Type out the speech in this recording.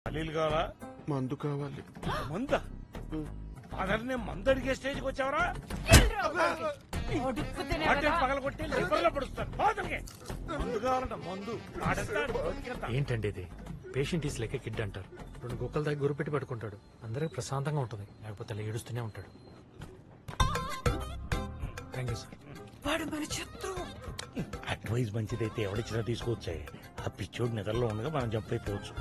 పల్లీలు కావాలా? మందు కావాలి. మంద ఫాదర్నే మందు అడిగే స్టేజ్కి వచ్చావరా? పగల కొట్టి లివర్లో పడుస్తాను. మందు కావాలంట మందు. ఏంటండి ఇది? పేషెంట్ ఈస్ లైక్ కిడ్ అంటారు. 2 గుక్కల దగ్గర గురు పెట్టి పట్టుకుంటాడు. అందరికి ప్రశాంతంగా ఉంటుంది, లేకపోతే అలా ఏడుస్తూనే ఉంటాడు. Thank you sir. వాడు మన శత్రువు. అడ్వైస్ మంచిదైతే ఎవడిచ్చినా తీసుకొచ్చాయి. ఆ పిచ్చోడు నిద్రలో ఉండగా మనం జంప్ అయిపోవచ్చు.